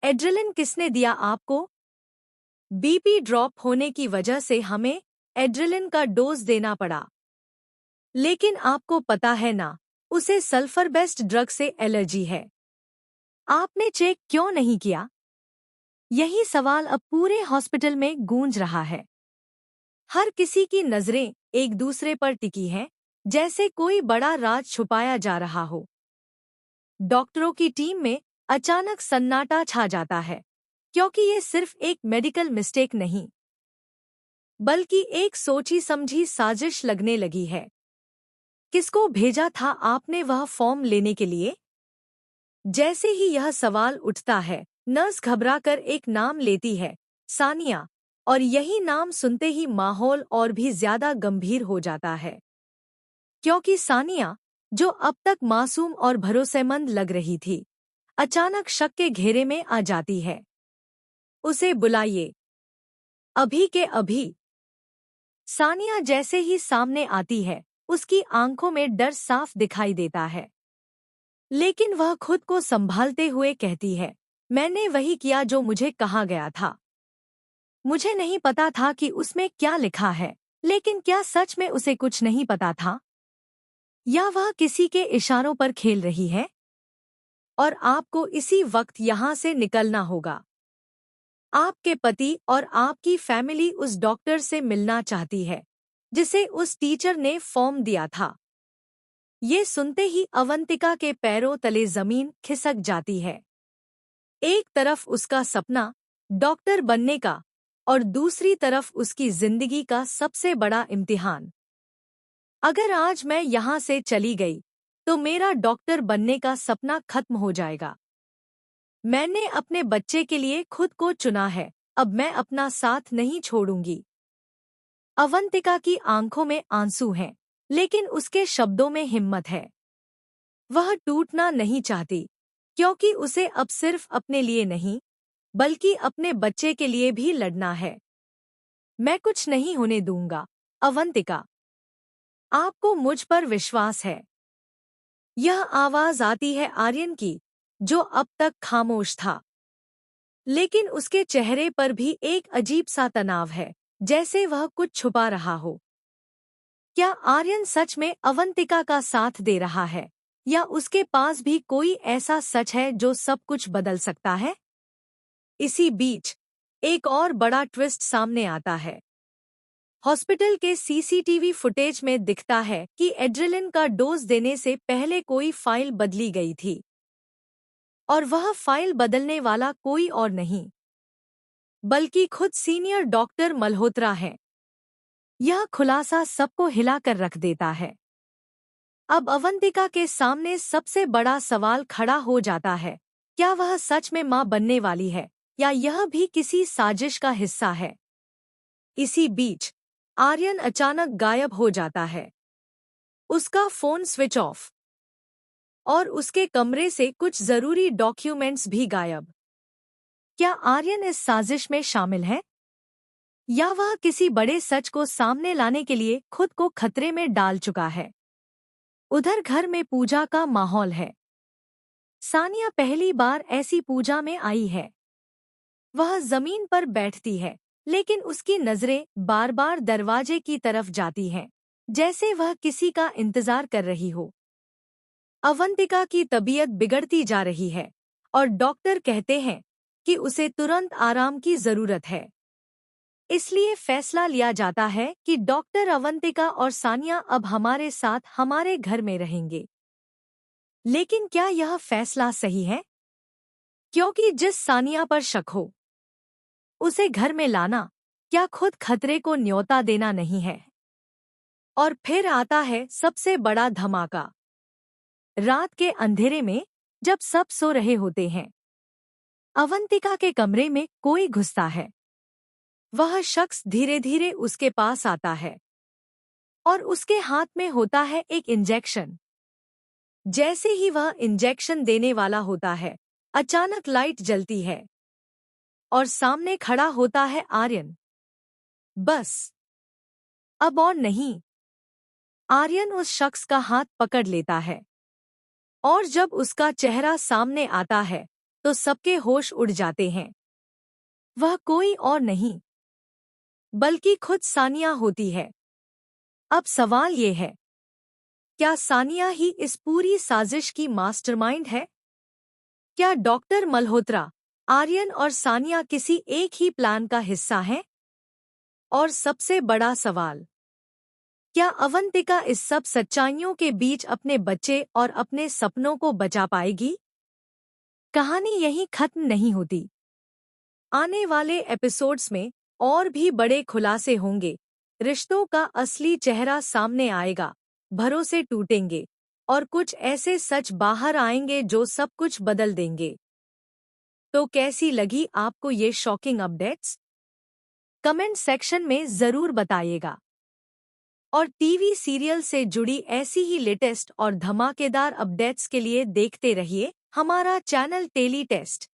Adrenaline किसने दिया आपको? बीपी ड्रॉप होने की वजह से हमें एड्रेलिन का डोज देना पड़ा। लेकिन आपको पता है ना, उसे सल्फर बेस्ड ड्रग से एलर्जी है। आपने चेक क्यों नहीं किया? यही सवाल अब पूरे हॉस्पिटल में गूंज रहा है। हर किसी की नजरें एक दूसरे पर टिकी हैं, जैसे कोई बड़ा राज छुपाया जा रहा हो। डॉक्टरों की टीम में अचानक सन्नाटा छा जाता है, क्योंकि ये सिर्फ एक मेडिकल मिस्टेक नहीं, बल्कि एक सोची समझी साजिश लगने लगी है। किसको भेजा था आपने वह फॉर्म लेने के लिए? जैसे ही यह सवाल उठता है, नर्स घबराकर एक नाम लेती है, सानिया, और यही नाम सुनते ही माहौल और भी ज्यादा गंभीर हो जाता है। क्योंकि सानिया, जो अब तक मासूम और भरोसेमंद लग रही थी, अचानक शक के घेरे में आ जाती है। उसे बुलाइए, अभी के अभी। सानिया जैसे ही सामने आती है, उसकी आंखों में डर साफ दिखाई देता है। लेकिन वह खुद को संभालते हुए कहती है, मैंने वही किया जो मुझे कहा गया था। मुझे नहीं पता था कि उसमें क्या लिखा है, लेकिन क्या सच में उसे कुछ नहीं पता था? या वह किसी के इशारों पर खेल रही है? और आपको इसी वक्त यहाँ से निकलना होगा। आपके पति और आपकी फैमिली उस डॉक्टर से मिलना चाहती है, जिसे उस टीचर ने फॉर्म दिया था। ये सुनते ही अवंतिका के पैरों तले जमीन खिसक जाती है। एक तरफ उसका सपना, डॉक्टर बनने का, और दूसरी तरफ उसकी जिंदगी का सबसे बड़ा इम्तिहान। अगर आज मैं यहाँ से चली गई, तो मेरा डॉक्टर बनने का सपना खत्म हो जाएगा। मैंने अपने बच्चे के लिए खुद को चुना है, अब मैं अपना साथ नहीं छोड़ूंगी। अवंतिका की आंखों में आंसू हैं, लेकिन उसके शब्दों में हिम्मत है। वह टूटना नहीं चाहती, क्योंकि उसे अब सिर्फ अपने लिए नहीं, बल्कि अपने बच्चे के लिए भी लड़ना है। मैं कुछ नहीं होने दूंगा, अवंतिका। आपको मुझ पर विश्वास है। यह आवाज आती है आर्यन की, जो अब तक खामोश था। लेकिन उसके चेहरे पर भी एक अजीब सा तनाव है, जैसे वह कुछ छुपा रहा हो। क्या आर्यन सच में अवंतिका का साथ दे रहा है, या उसके पास भी कोई ऐसा सच है जो सब कुछ बदल सकता है? इसी बीच एक और बड़ा ट्विस्ट सामने आता है। हॉस्पिटल के सीसीटीवी फुटेज में दिखता है कि एड्रेलिन का डोज देने से पहले कोई फाइल बदली गई थी, और वह फाइल बदलने वाला कोई और नहीं, बल्कि खुद सीनियर डॉक्टर मल्होत्रा है। यह खुलासा सबको हिलाकर रख देता है। अब अवंतिका के सामने सबसे बड़ा सवाल खड़ा हो जाता है, क्या वह सच में मां बनने वाली है, या यह भी किसी साजिश का हिस्सा है? इसी बीच आर्यन अचानक गायब हो जाता है। उसका फोन स्विच ऑफ, और उसके कमरे से कुछ जरूरी डॉक्यूमेंट्स भी गायब। क्या आर्यन इस साजिश में शामिल है, या वह किसी बड़े सच को सामने लाने के लिए खुद को खतरे में डाल चुका है? उधर घर में पूजा का माहौल है। सानिया पहली बार ऐसी पूजा में आई है। वह जमीन पर बैठती है, लेकिन उसकी नजरें बार बार दरवाजे की तरफ जाती हैं, जैसे वह किसी का इंतजार कर रही हो। अवंतिका की तबीयत बिगड़ती जा रही है, और डॉक्टर कहते हैं कि उसे तुरंत आराम की जरूरत है। इसलिए फैसला लिया जाता है कि डॉक्टर अवंतिका और सानिया अब हमारे साथ हमारे घर में रहेंगे। लेकिन क्या यह फैसला सही है? क्योंकि जिस सानिया पर शक हो, उसे घर में लाना क्या खुद खतरे को न्योता देना नहीं है? और फिर आता है सबसे बड़ा धमाका। रात के अंधेरे में, जब सब सो रहे होते हैं, अवंतिका के कमरे में कोई घुसता है। वह शख्स धीरे धीरे उसके पास आता है, और उसके हाथ में होता है एक इंजेक्शन। जैसे ही वह इंजेक्शन देने वाला होता है, अचानक लाइट जलती है, और सामने खड़ा होता है आर्यन। बस अब और नहीं। आर्यन उस शख्स का हाथ पकड़ लेता है, और जब उसका चेहरा सामने आता है, तो सबके होश उड़ जाते हैं। वह कोई और नहीं बल्कि खुद सानिया होती है। अब सवाल ये है, क्या सानिया ही इस पूरी साजिश की मास्टरमाइंड है? क्या डॉक्टर मल्होत्रा, आर्यन और सानिया किसी एक ही प्लान का हिस्सा हैं? और सबसे बड़ा सवाल, क्या अवंतिका इस सब सच्चाइयों के बीच अपने बच्चे और अपने सपनों को बचा पाएगी? कहानी यहीं खत्म नहीं होती। आने वाले एपिसोड्स में और भी बड़े खुलासे होंगे, रिश्तों का असली चेहरा सामने आएगा, भरोसे टूटेंगे और कुछ ऐसे सच बाहर आएंगे जो सब कुछ बदल देंगे। तो कैसी लगी आपको ये शॉकिंग अपडेट्स? कमेंट सेक्शन में जरूर बताइएगा। और टीवी सीरियल से जुड़ी ऐसी ही लेटेस्ट और धमाकेदार अपडेट्स के लिए देखते रहिए हमारा चैनल टेली टेस्ट।